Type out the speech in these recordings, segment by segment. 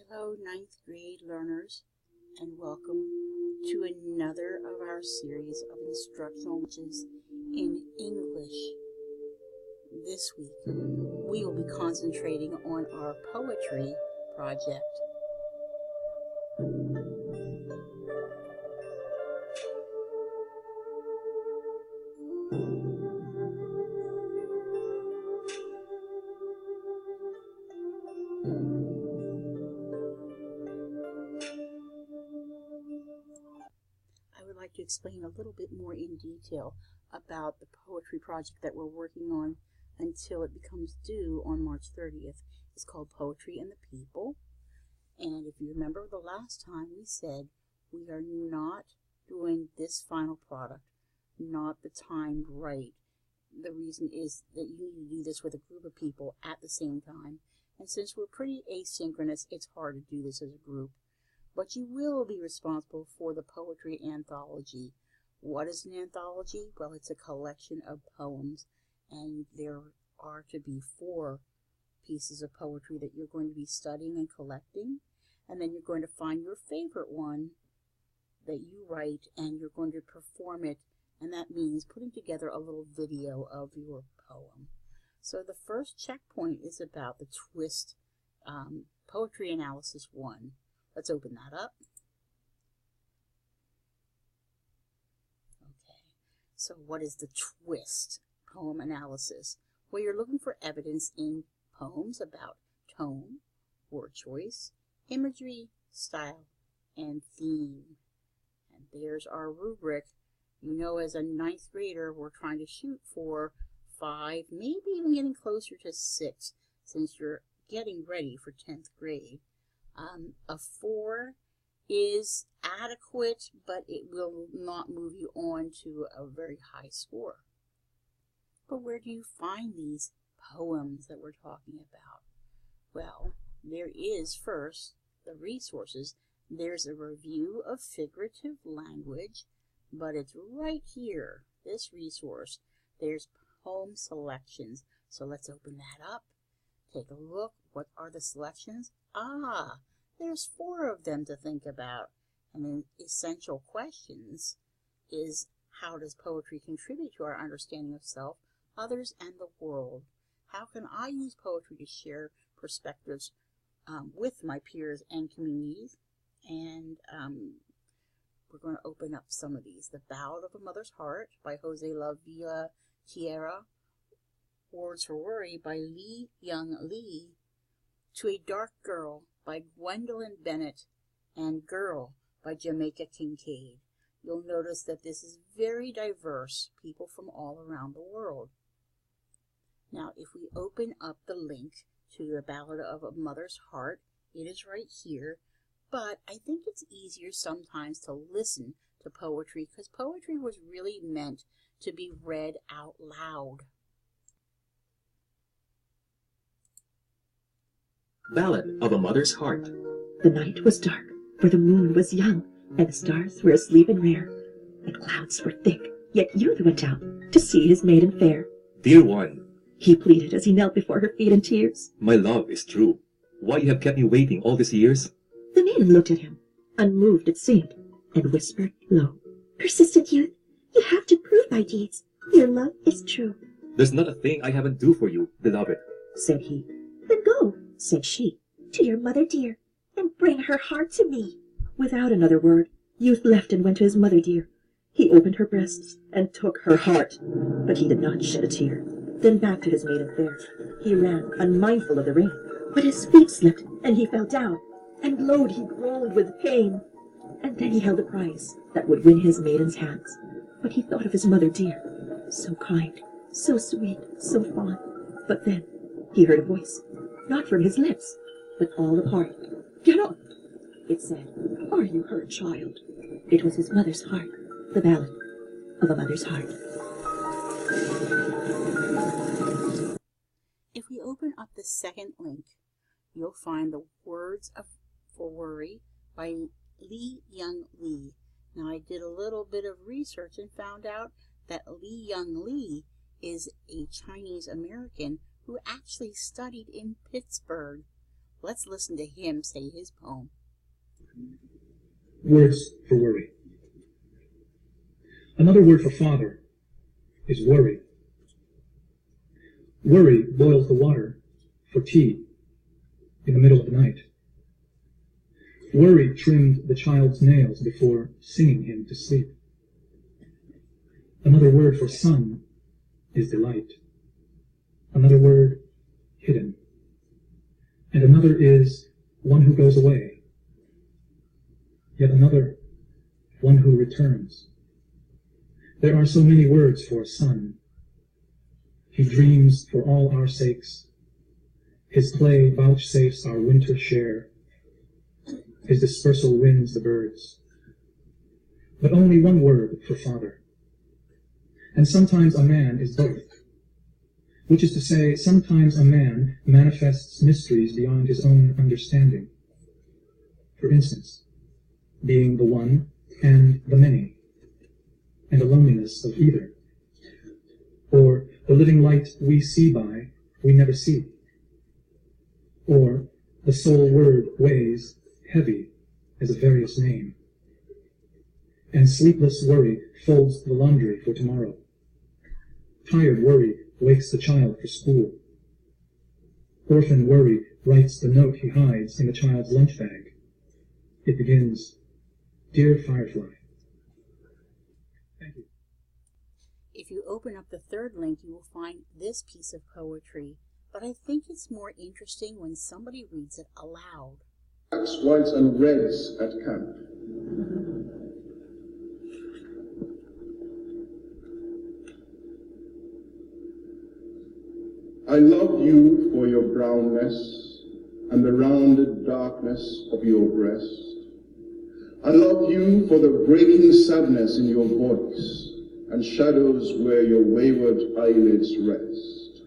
Hello, ninth grade learners, and welcome to another of our series of instructional messages in English. This week, we will be concentrating on our poetry project. I would like to explain a little bit more in detail about the poetry project that we're working on until it becomes due on March 30th. It's called Poetry and the People. And if you remember the last time we said we are not doing this final product, not the timed right. The reason is that you need to do this with a group of people at the same time. And since we're pretty asynchronous, it's hard to do this as a group. But you will be responsible for the poetry anthology. What is an anthology? Well, it's a collection of poems, and there are to be 4 pieces of poetry that you're going to be studying and collecting, and then you're going to find your favorite one that you write, and you're going to perform it, and that means putting together a little video of your poem. So the first checkpoint is about the twist, Poetry Analysis 1. Let's open that up. Okay, so what is the twist poem analysis? Well, you're looking for evidence in poems about tone, word choice, imagery, style, and theme. And there's our rubric. You know, as a 9th grader, we're trying to shoot for 5, maybe even getting closer to 6, since you're getting ready for 10th grade. A 4 is adequate, but it will not move you on to a very high score. But where do you find these poems that we're talking about? Well, there is first the resources. There's a review of figurative language, but it's right here, this resource. There's poem selections. So let's open that up. Take a look. What are the selections? There's 4 of them to think about. And then essential questions is, how does poetry contribute to our understanding of self, others, and the world? How can I use poetry to share perspectives with my peers and communities? And we're going to open up some of these. The Ballad of a Mother's Heart by Jose La Villa Tierra. Words for Worry by Lee Young Lee. To a Dark Girl by Gwendolyn Bennett, and Girl by Jamaica Kincaid. You'll notice that this is very diverse, people from all around the world. Now, if we open up the link to the Ballad of a Mother's Heart, it is right here, but I think it's easier sometimes to listen to poetry, because poetry was really meant to be read out loud. Ballad of a Mother's Heart. The night was dark, for the moon was young, and the stars were asleep and rare. The clouds were thick, yet youth went out to see his maiden fair. Dear one, he pleaded as he knelt before her feet in tears. My love is true. Why you have kept me waiting all these years? The maiden looked at him, unmoved it seemed, and whispered low, Persistent youth, you have to prove by deeds your love is true. There's not a thing I haven't do for you, beloved, said he. Then go, said she, to your mother dear, and bring her heart to me. Without another word, youth left and went to his mother dear. He opened her breasts and took her heart, but he did not shed a tear. Then back to his maiden fair he ran, unmindful of the rain. But his feet slipped, and he fell down, and lo, he groaned with pain. And then he held a prize that would win his maiden's hands. But he thought of his mother dear, so kind, so sweet, so fond. But then he heard a voice, not from his lips, but all apart. Get up, it said. Are you hurt, child? It was his mother's heart, the ballad of a mother's heart. If we open up the second link, you'll find the Words for Worry by Lee Young Lee. Now, I did a little bit of research and found out that Lee Young Lee is a Chinese American who actually studied in Pittsburgh. Let's listen to him say his poem. Words for worry. Another word for father is worry. Worry boils the water for tea in the middle of the night. Worry trimmed the child's nails before singing him to sleep. Another word for son is delight. Another word, hidden. And another is one who goes away. Yet another, one who returns. There are so many words for son. He dreams for all our sakes. His clay vouchsafes our winter share. His dispersal wins the birds. But only one word for father. And sometimes a man is both. Which is to say, sometimes a man manifests mysteries beyond his own understanding. For instance, being the one and the many, and the loneliness of either. Or the living light we see by, we never see. Or the sole word weighs heavy as a various name. And sleepless worry folds the laundry for tomorrow. Tired worry wakes the child for school. Orphan worry writes the note he hides in the child's lunch bag. It begins, "Dear Firefly." Thank you. If you open up the third link, you will find this piece of poetry, but I think it's more interesting when somebody reads it aloud. Blacks, whites, and reds at camp. I love you for your brownness and the rounded darkness of your breast. I love you for the breaking sadness in your voice and shadows where your wayward eyelids rest.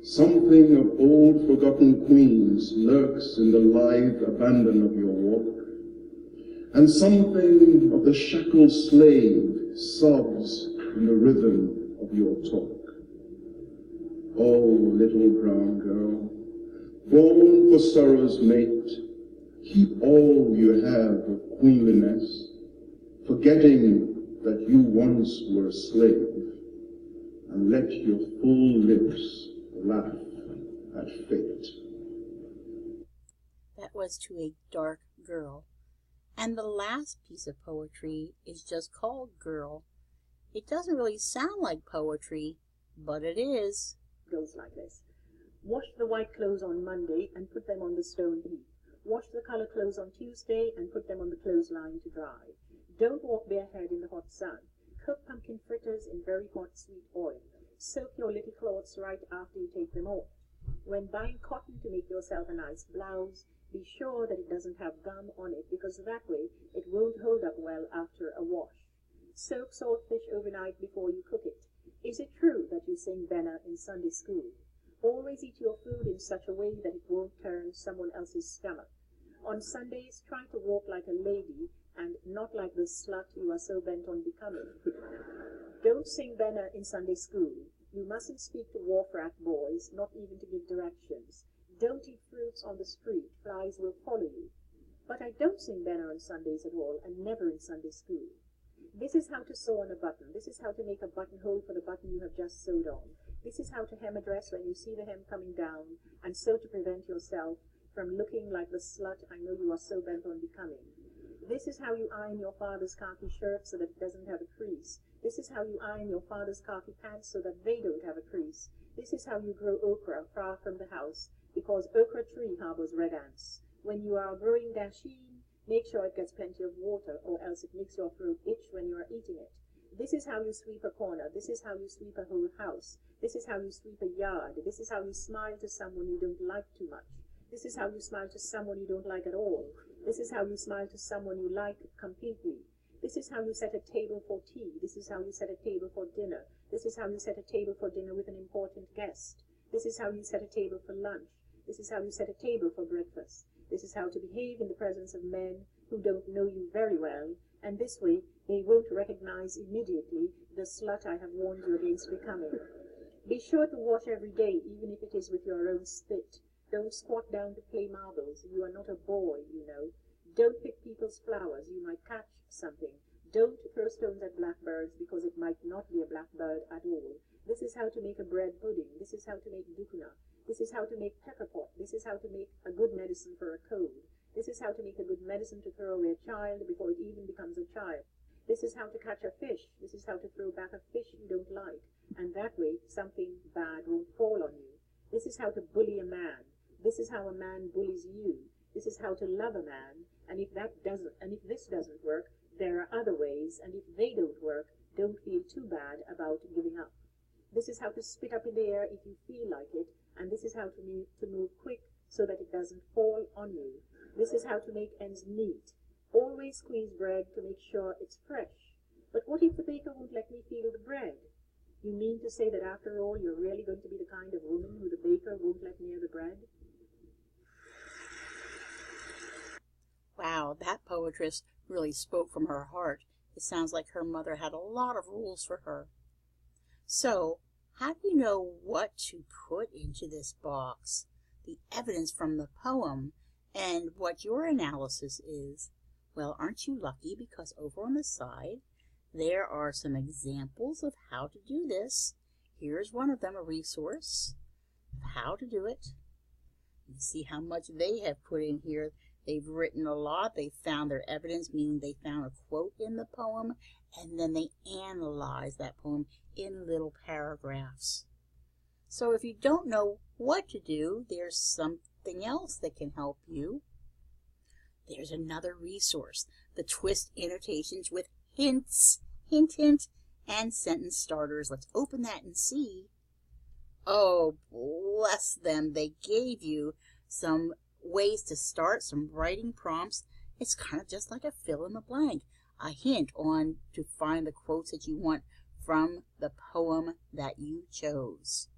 Something of old forgotten queens lurks in the lithe abandon of your walk, and something of the shackled slave sobs in the rhythm of your talk. Oh, little brown girl, born for sorrow's mate, keep all you have of queenliness, forgetting that you once were a slave, and let your full lips laugh at fate. That was To a Dark Girl. And the last piece of poetry is just called Girl. It doesn't really sound like poetry, but it is. Goes like this. Wash the white clothes on Monday and put them on the stone heap. Wash the color clothes on Tuesday and put them on the clothesline to dry. Don't walk bareheaded in the hot sun. Cook pumpkin fritters in very hot sweet oil. Soak your little clothes right after you take them off. When buying cotton to make yourself a nice blouse, be sure that it doesn't have gum on it, because that way it won't hold up well after a wash. Soak saltfish overnight before you cook it. Is it true that you sing Benna in Sunday school? Always eat your food in such a way that it won't turn someone else's stomach. On Sundays, try to walk like a lady and not like the slut you are so bent on becoming. Don't sing Benna in Sunday school. You mustn't speak to wharf-rat boys, not even to give directions. Don't eat fruits on the street. Flies will follow you. But I don't sing Benna on Sundays at all, and never in Sunday school. This is how to sew on a button. This is how to make a buttonhole for the button you have just sewed on. This is how to hem a dress when you see the hem coming down, and so to prevent yourself from looking like the slut I know you are so bent on becoming. This is how you iron your father's khaki shirt so that it doesn't have a crease. This is how you iron your father's khaki pants so that they don't have a crease. This is how you grow okra far from the house, because okra tree harbors red ants. When you are growing dasheen, make sure it gets plenty of water, or else it makes your throat itch when you are eating it. This is how you sweep a corner. This is how you sweep a whole house. This is how you sweep a yard. This is how you smile to someone you don't like too much. This is how you smile to someone you don't like at all. This is how you smile to someone you like completely. This is how you set a table for tea. This is how you set a table for dinner. This is how you set a table for dinner with an important guest. This is how you set a table for lunch. This is how you set a table for breakfast. This is how to behave in the presence of men who don't know you very well, and this way they won't recognize immediately the slut I have warned you against becoming. Be sure to wash every day, even if it is with your own spit. Don't squat down to play marbles. You are not a boy, you know. Don't pick people's flowers. You might catch something. Don't throw stones at blackbirds because it might not be a blackbird at all. This is how to make a bread pudding. This is how to make dukuna. This is how to make pepper pot. This is how to make a good medicine for a cold. This is how to make a good medicine to throw away a child before it even becomes a child. This is how to catch a fish. This is how to throw back a fish you don't like. And that way, something bad won't fall on you. This is how to bully a man. This is how a man bullies you. This is how to love a man. And if this doesn't work, there are other ways. And if they don't work, don't feel too bad about giving up. This is how to spit up in the air if you feel like it. And this is how to move quick so that it doesn't fall on you. This is how to make ends meet. Always squeeze bread to make sure it's fresh. But what if the baker won't let me feel the bread? You mean to say that after all, you're really going to be the kind of woman who the baker won't let near the bread? Wow, that poetress really spoke from her heart. It sounds like her mother had a lot of rules for her. So, how do you know what to put into this box? The evidence from the poem and what your analysis is. Well, aren't you lucky, because over on the side there are some examples of how to do this. Here's one of them, a resource of how to do it. You see how much they have put in here. They've written a lot. They found their evidence, meaning they found a quote in the poem, and then they analyzed that poem in little paragraphs. So if you don't know what to do, there's something else that can help you. There's another resource, the twist annotations with hints, hint, hint, and sentence starters. Let's open that and see. Oh, bless them. They gave you some ways to start, some writing prompts. It's kind of just like a fill in the blank, a hint on to find the quotes that you want from the poem that you chose.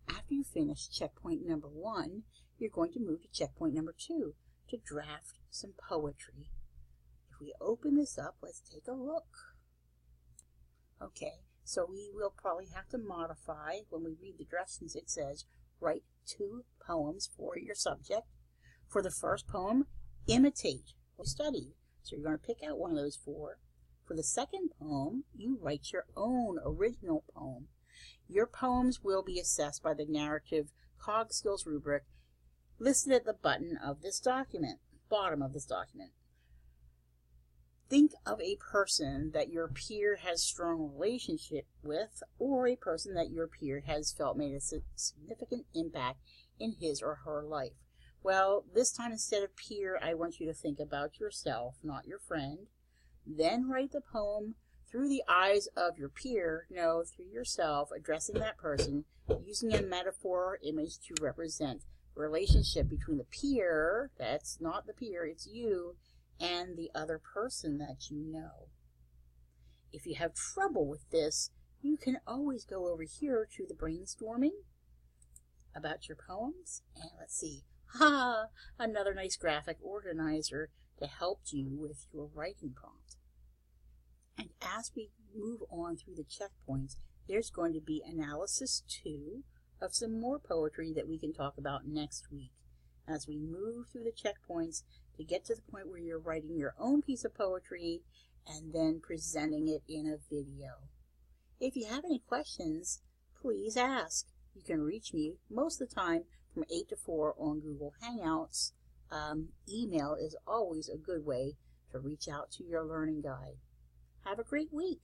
After you finish checkpoint number 1, you're going to move to checkpoint number 2 to draft some poetry. If we open this up, let's take a look. Okay, so we will probably have to modify when we read the directions. It says write 2 poems for your subject. For the first poem, imitate what you studied. So you're going to pick out one of those 4. For the second poem, you write your own original poem. Your poems will be assessed by the narrative COG skills rubric listed at the bottom of this document. Think of a person that your peer has a strong relationship with, or a person that your peer has felt made a significant impact in his or her life. Well, this time instead of peer, I want you to think about yourself, not your friend. Then write the poem through the eyes of your peer, no, through yourself, addressing that person, using a metaphor or image to represent the relationship between the peer, that's not the peer, it's you, and the other person that you know. If you have trouble with this, you can always go over here to the brainstorming about your poems, and let's see, another nice graphic organizer to help you with your writing prompt. And as we move on through the checkpoints, there's going to be analysis 2 of some more poetry that we can talk about next week as we move through the checkpoints to get to the point where you're writing your own piece of poetry and then presenting it in a video. If you have any questions, please ask. You can reach me most of the time from 8 to 4 on Google Hangouts. Email is always a good way to reach out to your learning guide. Have a great week.